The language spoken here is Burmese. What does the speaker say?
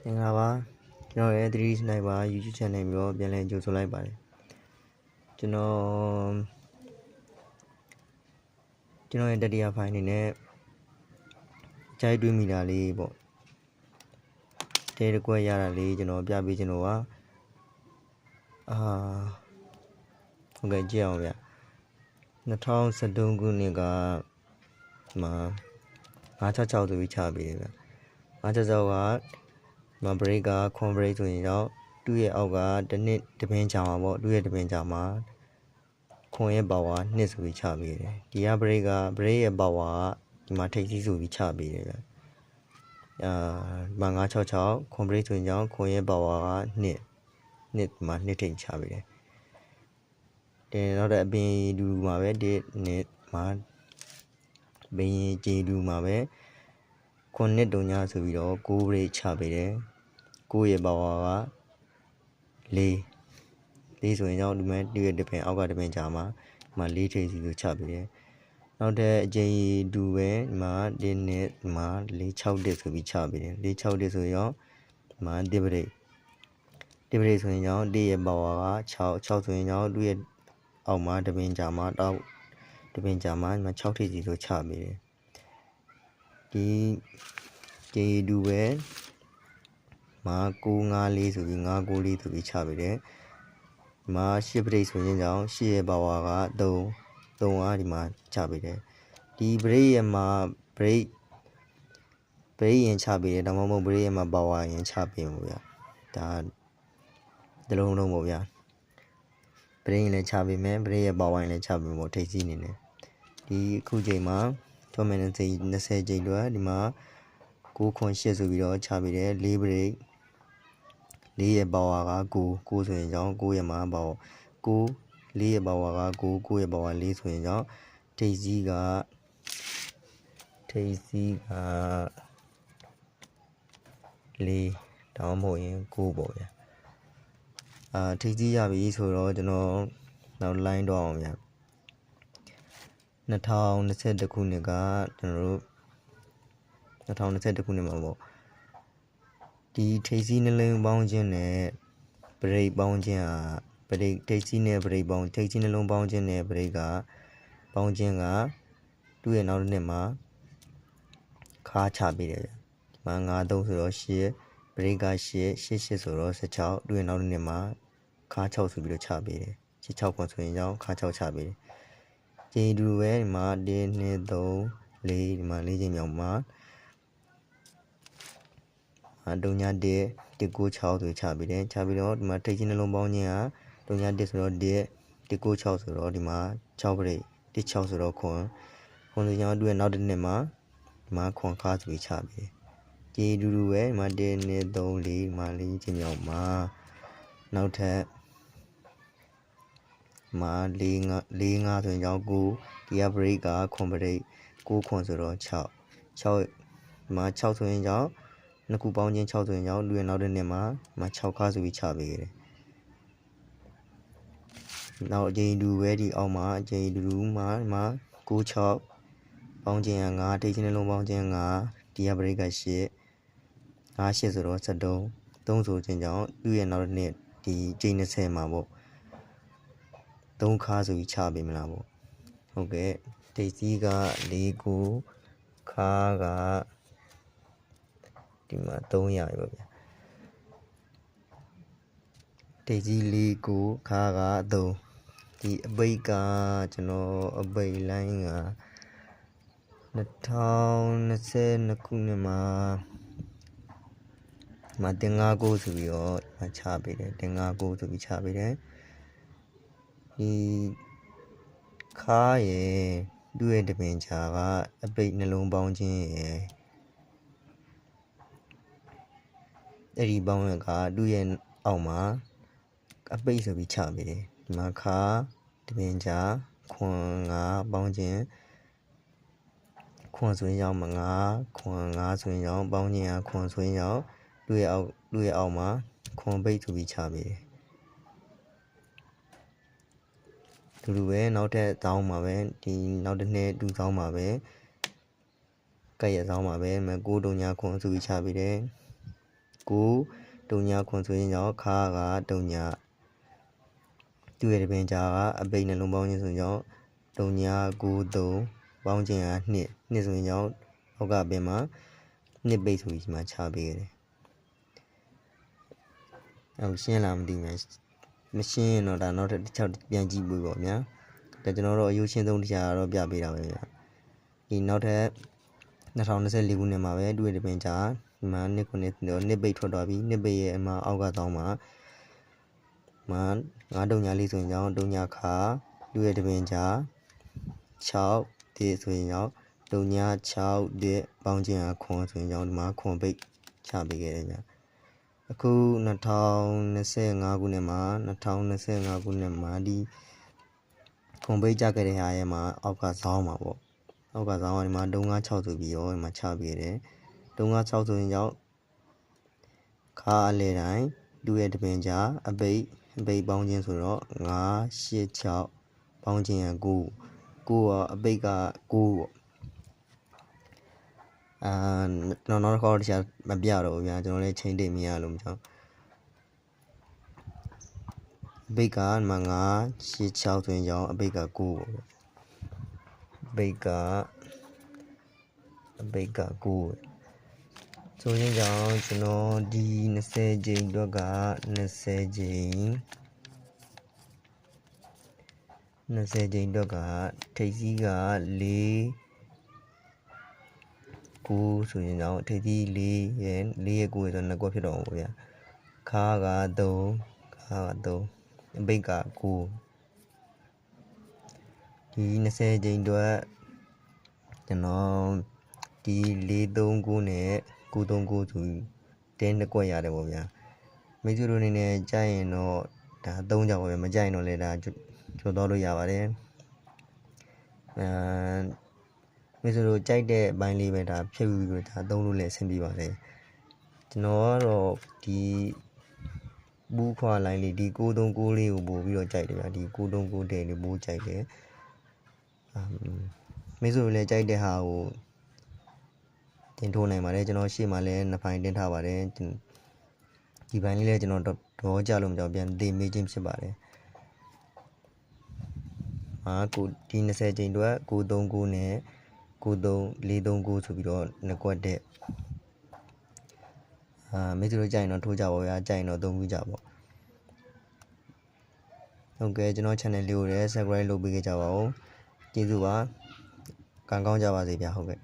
မင်္ဂလာပါကျွန်တော်ရဲ့ 3D Sniper YouTube channel မျိုးပြန်လည်ကြိုဆိုလိုက်ပါတယ်ကျွန်တော်ရဲ့တတိယဖိုင်အနေနဲ့ကြိုက်တွေးမိတာလေးပေါ့တဲတကွက်ရတာလေးကျွန်တော်ပြပေးခြင်းလို့ပါဟုတ်ကဲ့ကြည့်အောင်ဗျ2013ခုနှစ်ကမှာ966ဆိုပြီးချပေးတယ်ဗျ966ကမဘရိတ်ကခွန်ဘရိတ်ဆိုရင်တော့သူ့ရဲ့အောက်ကတစ်နှစ်တပင်းချမှာပေါ့သူ့ရဲ့တပင်းချမှာခွန်ရဲ့ပါဝါ2ဆိုပြီးချပေးတယ်ဒီကဘရိတ်ရဲ့ပါဝါကဒီမှာထိပ်စီးဆိုပြီးချပေးတယ်ဗျ966ခွန်ဘရိတ်ဆိုရင်တော့ခွန်ရဲ့ပါဝါက2မှာ2ထိပ်ချပေးတယ်နောက်တဲ့အပင်ဒူမှာပဲဒီနှစ်မှာဘင်းဂျီဒူမှာပဲခွန်နှစ်တုံညာဆိုပြီးတော့6ဘရိတ်ချပေးတယ်9ရဲ့ပါဝါက4ဆိုရင်တော့ဒီမှာဒီရဲ့တပင်အောက်ကတပင်ကြာမှာဒီမှာ4ထိပ်စီကိုချပေးတယ်နောက်တဲ့အကျဉ်းဒူပဲဒီမှာဒီနှစ်မှာ461ဆိုပြီးချပေးတယ်461ဆိုရင်တော့ဒီမှာဒီဘရိတ်ဆိုရင်တော့ဒီရဲ့ပါဝါက6ဆိုရင်တော့သူ့ရဲ့အောက်မှာတပင်ကြာမှာတောက်တပင်ကြာမှာဒီမှာ6ထိပ်စီဆိုချပေးတယ်ဒီဂျေဒူပဲမှာ954ဆိုပြီး994ဆိုပြီးချပေးတယ်ဒီမှာ10ဘရိတ်ဆိုရင်ကြောင့်10ရဲ့ပါဝါက3အားဒီမှာချပေးတယ်ဒီဘရိတ်ရဲ့မှာဘရိတ်ရင်ချပေးတယ်ဒါမှမဟုတ်ဘရိတ်ရဲ့မှာပါဝါရင်ချပေးမှာဗျာဒါတလုံးလုံးပေါ့ဗျာဘရိတ်ရင်လည်းချပေးမယ်ဘရိတ်ရဲ့ပါဝါရင်လည်းချပေးမှာထိပ်စီးနေတယ်ဒီအခုချိန်မှာ20ချိန်တော့ဒီမှာ9ခွန်8ဆိုပြီးတော့ချပေးတယ်4ဘရိတ်4ရဲ့ပါဝါက9ဆိုရင်ကြောင့်9ရဲ့မှာပါဝါ9 4ရဲ့ပါဝါက9ရဲ့ပါဝါ4ဆိုရင်ကြောင့်ထိပ်စီးက4တောင်းဖို့ရင်9ပေါ့ဗျာထိပ်စီးရပြီဆိုတော့ကျွန်တော်နောက် line တော့အောင်ဗျာ2021ခုနှစ်ကကျွန်တော်တို့2021ခုနှစ်မှာပေါ့ဒီထိပ်စီးနှလုံးပေါင်းခြင်းနဲ့ဘရိတ်ပေါင်းခြင်းဟာဘရိတ်ထိပ်စီးနဲ့ဘရိတ်ပေါင်းထိပ်စီးနှလုံးပေါင်းခြင်းနဲ့ဘရိတ်ကပေါင်းခြင်းကသူ့ရဲ့နောက်တစ်နှစ်မှာခါချပေးတယ်ဗျဒီမှာ93ဆိုတော့8ဘရိတ်က8ဆိုတော့16သူ့ရဲ့နောက်တစ်နှစ်မှာခါ6ဆိုပြီးတော့ချပေးတယ်6ခွန်ဆိုရင်ကြောင့်ခါ6ချပေးတယ်ဂျေဒူပဲဒီမှာ1 2 3 4ဒီမှာ4ချိန်မြောက်မှာတုံညာ196ဆိုချပေးတယ်ချပြီးတော့ဒီမှာထိပ်ချင်းနှလုံးပေါင်းခြင်းကတုံညာ1ဆိုတော့196ဆိုတော့ဒီမှာ6ပရိတ်16ဆိုတော့ခွန်ဆိုကြောင်းအတွက်နောက်တစ်နှစ်မှာဒီမှာခွန်ခါဆိုပြီးချပေးတယ်ဂျေဒူပဲဒီမှာ1 2 3 4ဒီမှာ4ချင်းမြောက်မှာနောက်ထပ်မှာ4 5ဆိုရင်ကြောင်း9ဒီကပရိတ်ကခွန်ပရိတ်9ခွန်ဆိုတော့6မှာ6ဆိုရင်ကြောင်းနှစ်ခုပေါင်းခြင်း6ဆိုရင်ကြောင့်လူရဲ့နောက်တဲ့နှစ်မှာ6ခါဆိုပြီးချပေးခဲ့တယ်နောက်အကျဉ်းဒူပဲဒီအောက်မှာအကျဉ်းဒူမှာ96ပေါင်းခြင်းက9ထိပ်ချင်းနှလုံးပေါင်းခြင်း9ဒီကဘရိတ်က8 8ဆိုတော့73ဆိုခြင်းကြောင့်လူရဲ့နောက်တဲ့နှစ်ဒီကျင်း20မှာပေါ့3ခါဆိုပြီးချပေးမလားပေါ့ဟုတ်ကဲ့ထိပ်စီးက4ကိုခါကဒီမှာ300ရပါဗျာထိပ်စီး4ကိုခါက3ဒီအပိတ်ကကျွန်တော်အပိတ်လိုင်းက2022ခုနှစ်မှာတင်59ဆိုပြီးတော့ချပေးတယ်တင်59ဆိုပြီးချပေးတယ်ဒီခါရဲ့သူ့ရဲ့တပင်ချာကအပိတ်နှလုံးပေါင်းခြင်းရဲ့အဲ့ဒီပေါင်းရကသူ့ရဲ့အောက်မှာအပိတ်ဆိုပြီးချပေးတယ်ဒီမှာခါတပင်ချာခွန်9ပေါင်းခြင်းခွန်ဆိုရင်ရောက်မှာ9ခွန်9ဆိုရင်ရောက်ပေါင်းခြင်းခွန်ဆိုရင်ရောက်သူ့ရဲ့အောက်မှာခွန်ပိတ်ဆိုပြီးချပေးတယ်လူပဲနောက်ထပ်တောင်းမှာပဲဒီနောက်တစ်နှစ်တူတောင်းမှာပဲကဲ့ရတောင်းမှာပဲ9တုံညာခွန်ဆိုပြီးချပေးတယ် 9တုံညာခွန်ဆိုရင်ကြောင့်ခါကတုံညာသူ့ရဲ့တပင်ကြားကအပိတ်နှလုံးပေါင်းခြင်းဆိုရင်ကြောင့်တုံညာ93ပေါင်းခြင်းက2ဆိုရင်ကြောင့်အောက်ကပင်မှာ2ပိတ်ဆိုပြီးဒီမှာချပေးရတယ်အဲ့ရှင်းလားမသိဘူးမရှင်းရင်တော့ဒါနောက်တစ်ချက်ပြန်ကြည့်ပြီးပေါ့ဗျာဒါကျွန်တော်တို့အယူရှင်းဆုံးတရားတော့ပြပေးတာပဲဗျာဒီနောက်ထပ်2024ခုနှစ်မှာပဲတွေ့တဲ့ပင်ကြားဒီမှာနှစ်ပိတ်ထွက်သွားပြီနှစ်ပိတ်ရဲ့အမှာအောက်ကတောင်းမှာ9တုံညာလေးဆိုရင်ကြောင့်တုံညာခါတွေ့တဲ့ပင်ကြား6ဒီဆိုရင်ကြောင့်တုံညာ6ဒီပေါင်းခြင်းခွန်ဆိုရင်ကြောင့်ဒီမှာခွန်ပိတ်ချပေးခဲ့တယ်ဗျာအခု2025ခုနှစ်မှာဒီခွန်ပိတ်ကြခဲ့တဲ့ဟာရဲ့မှာအောက်ကဇောင်းမှာပေါ့အောက်ကဇောင်းကဒီမှာ356ဆိုပြီးရောဒီမှာချပေးတယ်356ဆိုရင်ကြောင့်ခါအလဲတိုင်းသူ့ရဲ့တပင်ကြားအပိတ်ပေါင်းခြင်းဆိုတော့986ပေါင်းခြင်းက9ကအပိတ်က9ပေါ့နောက်တစ်ခေါက်တရားမပြတော့ဘူးဗျာကျွန်တော်လည်းချိန်တိတ်မရလို့မကြောက်အပိတ်ကဒီမှာ986ဆိုရင်ကြောင့်အပိတ်က9ပေါ့အပိတ်က9ဆိုရင်ကြောင့်ကျွန်တော်ဒီ20ကြိမ်အတွက်က20ကြိမ်အတွက်ကထိပ်စီးက4 9ဆိုရင်ကြောင့်ထိပ်စီး4ရဲ့9ရဲ့ဆိုတော့2ကွက်ဖြစ်တော့ဘူးဗျာခါက3အပိတ်က9ဒီ20ကြိမ်အတွက်ကျွန်တော်ဒီ439နဲ့939ဆိုတင်းတစ်ကွက်ရတယ်ပေါ့ဗျာမိတ်ဆွေတို့အနေနဲ့ကြိုက်ရင်တော့ဒါ3ကြောင်ပဲမကြိုက်ရင်တော့လည်းဒါကျော်တော့လို့ရပါတယ်မိတ်ဆွေတို့ကြိုက်တဲ့ဘိုင်းလေးပဲဒါဖြည့်ပြီးတော့ဒါသုံးလို့လည်းအဆင်ပြေပါတယ်ကျွန်တော်ကတော့ဒီဘူးခွာလိုင်းလေးဒီ939လေးကိုပို့ပြီးတော့ကြိုက်တယ်ဗျာဒီ939တဲ့လေးပို့ကြိုက်တယ်မိတ်ဆွေတို့လည်းကြိုက်တဲ့ဟာကိုတင်ထိုးနိုင်ပါတယ်ကျွန်တော်ရှေ့မှာလည်း2ဖိုင်တင်ထားပါတယ်ဒီဘိုင်းလေးလည်းကျွန်တော်တော့ကြလို့မကြောက်ပြန်သေမေးခြင်းဖြစ်ပါတယ်ဒီ20ကြိမ်အတွက်939နဲ့439ဆိုပြီးတော့2ကွက်တဲ့မိတ်ဆွေတို့ကြိုက်ရင်တော့ထိုးကြပါဗျာကြိုက်ရင်တော့သုံးပြီးကြပါဟုတ်ကဲ့ကျွန်တော် channel လေးကိုလည်း subscribe လုပ်ပေးကြပါဦးကျေးဇူးပါကံကောင်းကြပါစေဗျာဟုတ်ကဲ့